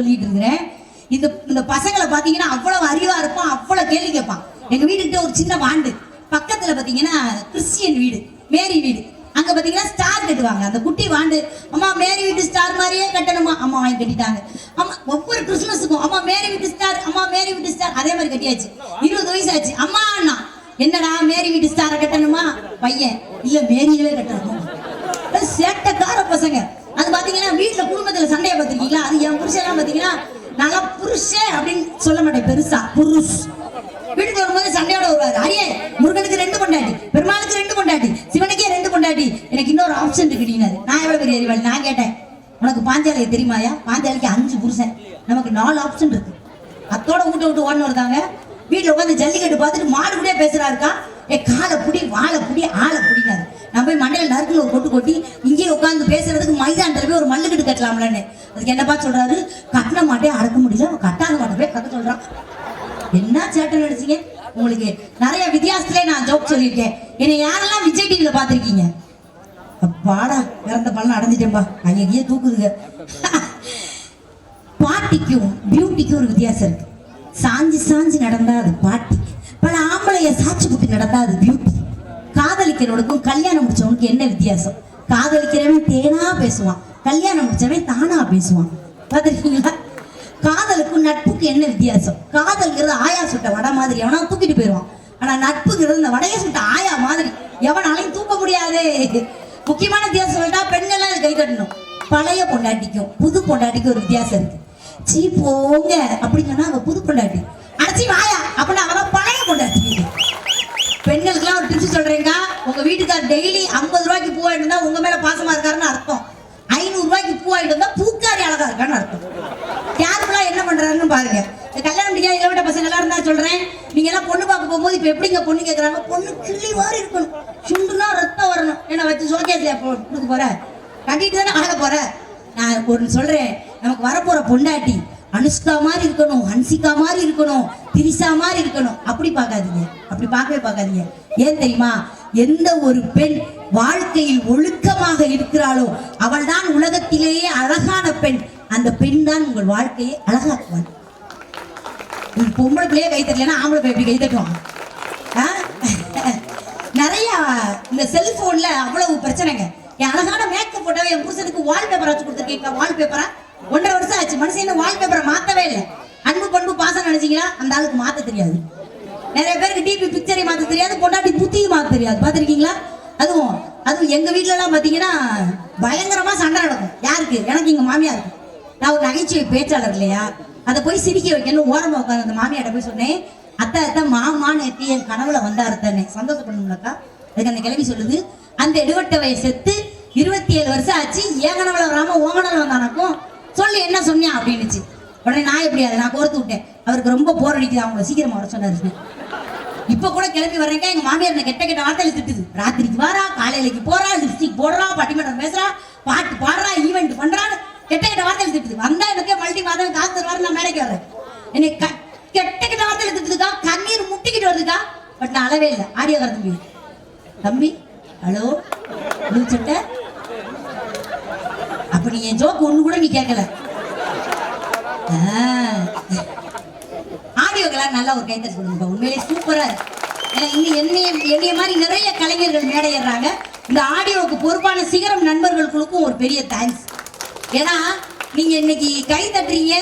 சொல்லிட்டு இருக்கிறேன். இந்த பசங்களை பாத்தீங்கன்னா அவ்வளவு அறிவா இருப்பான், அவ்வளவு கேள்வி கேட்பான். எங்க வீட்டுக்கிட்ட ஒரு சின்ன வாண்டு, பக்கத்துல பாத்தீங்கன்னா கிறிஸ்டியன் வீடு, மேரி வீடு. அங்க பாத்தீங்கன்னா ஸ்டார் கட்டுவாங்க. அந்த குட்டி வாண்டு, அம்மா மேரி வீட்டு ஸ்டார் மாதிரியே கட்டணுமா, அம்மா வாங்கி கட்டிட்டாங்க. அம்மா ஒவ்வொரு கிறிஸ்துமஸுக்கும் அம்மா மேரி வீட்டு ஸ்டார், அம்மா மேரி வீட்டு ஸ்டார், அதே மாதிரி கட்டியாச்சு. 20 வயசு ஆச்சு. அம்மா அண்ணா என்னடா மேரி வீட்டு ஸ்டாரை கட்டணுமா? பையன் இல்ல மேரியிலே கட்டணும். சேட்டக்கார பசங்க. அது பாத்தீங்கன்னா வீட்டுல குடும்பத்துல சண்டையை பாத்திருக்கீங்களா? அது என் புருஷன் பாத்தீங்கன்னா நல்லா புருஷன் அப்படின்னு சொல்ல மாட்டேன், பெருசா புருஷ். வீட்டுக்கு வரும்போது சண்டையோட வருவாரு. அடியே முருகனுக்கு 2 பொண்டாட்டி, பெருமாளுக்கு 2 பொண்டாட்டி, சிவனுக்கே 2 பொண்டாட்டி, எனக்கு இன்னொரு ஆப்ஷன் இருக்குனாரு. நான் எவ்வளவு பெரிய அறிவாளி. நான் கேட்டேன், உனக்கு பாஞ்சாலியை தெரியுமாயா? பாஞ்சாலிக்கு 5 புருஷன், நமக்கு 4 ஆப்ஷன் இருக்கு. அத்தோட விட்டு விட்டு ஓடணும் இருக்காங்க. வீட்டுல உட்காந்து ஜல்லிக்கட்டு பார்த்துட்டு மாடு கூட பேசுறாருக்கா. காலை புடி, வாழை புடி, ஆளை புடினாரு. நான் போய் மண்டையில நறுக்குல ஒரு கொட்டு கொட்டி இங்கே உட்காந்து பேசுறதுக்கு மைதானத்துல போய் ஒரு மல்லுக்கட்டு கட்டலாம்லன்னு. அதுக்கு என்னப்பா சொல்றாரு, கட்டின மாட்டே அடக்க முடியல, கட்டாத மாட்டை போய் கட்ட சொல்றான். என்ன சேட்டை நினைச்சீங்க? உங்களுக்கு நிறைய வித்தியாசத்துல நான் ஜோக் சொல்லியிருக்கேன். என்னை யாரெல்லாம் விஜய் டிவில பாத்திருக்கீங்க? பாடா இறந்த பள்ளம் அடைஞ்சிட்டேன்பா, ஐயே தூக்குதுங்க. பாட்டிக்கும் பியூட்டிக்கும் ஒரு வித்தியாசம் இருக்கு. சாஞ்சி சாஞ்சி நடந்தா அது பாட்டி, பல ஆம்பளைய சாட்சி புட்டி நடந்தா அது பியூட்டி. காதலிக்கிறவனுக்கும் கல்யாணம் முடிச்சவனுக்கு என்ன வித்தியாசம்? காதலிக்கிறவன் தேனா பேசுவான், கல்யாணம் முடிச்சவன் தானா பேசுவான். பார்த்துருக்கீங்களா? காதலுக்கும் நட்புக்கு என்ன வித்தியாசம்? காதல்ங்கிறது ஆயா சுட்ட வடை மாதிரி எவனா தூக்கிட்டு போயிடுவான். ஆனா நட்புங்கிறது இந்த வடைய சுட்ட ஆயா மாதிரி எவனாலையும் தூக்க முடியாது. முக்கியமான வித்தியாசம் சொல்லிட்டா பெண்கள்லாம் அது கை கட்டணும். பழைய பொண்டாட்டிக்கும் புது பொண்டாட்டிக்கும் ஒரு வித்தியாசம் இருக்கு. சீ போங்க அப்படின்னு சொன்னா அவ புது பொண்டாட்டி, அடைச்சி வாயா அப்படின்னா அவன் பழைய பொண்டாட்டி. பெண்களுக்குலாம் ஒரு டிப்ஸ் சொல்றேங்க. உங்க வீட்டுக்கார் டெய்லி 50 ரூபாய்க்கு பூ ஆயிட்டு இருந்தா உங்க மேல பாசமா இருக்காருன்னு அர்த்தம். 500 ரூபாய்க்கு பூ ஆயிட்டு இருந்தா பூக்காரி அழகா இருக்கான்னு அர்த்தம். கேர்ஃபுல்லா என்ன பண்றாருன்னு பாருங்க. கல்யாணம் முடியாது இளவட்ட பசங்க எல்லாம் இருந்தா சொல்றேன், நீங்க எல்லாம் பொண்ணு பார்க்க போகும்போது இப்ப எப்படிங்க பொண்ணு கேட்கறாங்க? பொண்ணு கிள்ளி மாதிரி இருக்கணும், சுண்டுனா ரத்தம் வரணும். என்ன வச்சு சோகேஸ்ல கொடுக்க போற, கட்டிட்டு தானே ஆக போற. நான் ஒன்று சொல்றேன், நமக்கு வரப்போற பொண்டாட்டி அனுஷ்கா மாதிரி இருக்கணும், ஹன்சிகா மாதிரி இருக்கணும், திரிசா மாதிரி இருக்கணும். அப்படி பார்க்காதீங்க, அப்படி பார்க்கவே பார்க்காதீங்க. ஏன் தெரியுமா? எந்த ஒரு பெண் வாழ்க்கையில் ஒழுக்கமாக இருக்கிறாளோ அவள் தான் உலகத்திலேயே அழகான பெண். அந்த பெண் தான் உங்கள் வாழ்க்கையை அழகாக்குவாள். பொம்பளை பிள்ளையே கை தட்டலன்னா ஆம்பளை பிள்ளை எப்படி கை தட்டுவாங்க? நிறைய இந்த செல்போன்ல அவ்வளவு பிரச்சனைங்க. என் அழகான மேக்கப் போட்டவே என் புருஷனுக்கு வால்பேப்பர் வச்சு கொடுத்துருக்கேன். வால்பேப்பரா 1.5 வருஷம் ஆச்சு. மனுஷன் வால்பேப்பரை மாத்தவே இல்லை. அன்பு பண்பு பாசம் நினைச்சீங்களா? அந்த ஆளுக்கு மாத்த தெரியாது. நிறைய பேருக்கு டிபி பிக்சரை மாத்த தெரியாது, பொண்டாட்டி புத்தியும் மாத்த தெரியாது. பாத்திருக்கீங்களா? அதுவும் எங்க வீட்டுல எல்லாம் பாத்தீங்கன்னா பயங்கரமா சண்டை நடக்கும். யாருக்கு? எனக்கு எங்க மாமியா இருக்கும். நான் ஒரு நகைச்சுவை பேச்சாளர் இல்லையா, அதை போய் சிரிக்க வைக்கணும் ஓரமா உட்காந்து அந்த மாமியாட்ட போய் சொன்னேன், அத்தை மாமான்னு எட்டி என் கனவுல வந்தாரு தானே, சந்தோஷப்படணும்லக்கா. அதுக்கு அந்த கிளவி சொல்லுது, அந்த எடுவட்டவை செத்து 27 வருஷம் ஆச்சு, ஏன் கனவுல வராம ஓ கனவுல வந்தானாக்கும் சொல்லி என்ன சொன்னியா அப்படின்னுச்சு. உடனே நான் எப்படி அதை நான் கோர்த்து விட்டேன். அவருக்கு ரொம்ப போர் அடிக்குது, அவங்கள சீக்கிரமா வர சொன்னாரு. இப்ப கூட கிளம்பி வர்றேங்க, எங்க மாமியார் கெட்ட கெட்ட வார்த்தையில திட்டுது. ராத்திரிக்கு வாரா, காலையிலக்கு போறா, லிப்ஸ்டிக் போடுறா, பட்டிமன்றம் பேசுறா, பாட்டு பாடுறா, ஈவெண்ட் பண்றான்னு கெட்ட கெட்ட வார்த்தையில திட்டுது. வந்தா எனக்கே மல்டி மாதம் காசு தருவாரு, நான் மேடைக்கு வர்றேன். என்னை கெட்ட கெட்ட வார்த்தையில திட்டுதுக்கா, கண்ணீர் முட்டிக்கிட்டு வருதுக்கா. பட் நான் அளவே இல்லை. ஆடியோ வர தம்பி, தம்பி ஹலோ சட்டை அப்படி என் ஜோக்கு ஒண்ணு கூட நீ கேட்கல. ஆடியோக்கெல்லாம் நல்லா ஒரு கைத்தறி சொல்லுங்க, உண்மையிலே சூப்பரா. என்னைய மாதிரி நிறைய கலைஞர்கள் மேடையிடுறாங்க. இந்த ஆடியோவுக்கு பொறுப்பான சிகரம் நண்பர்களுக்கும் ஒரு பெரிய தேங்க்ஸ். ஏன்னா நீங்க இன்னைக்கு கை தட்டுறீங்க,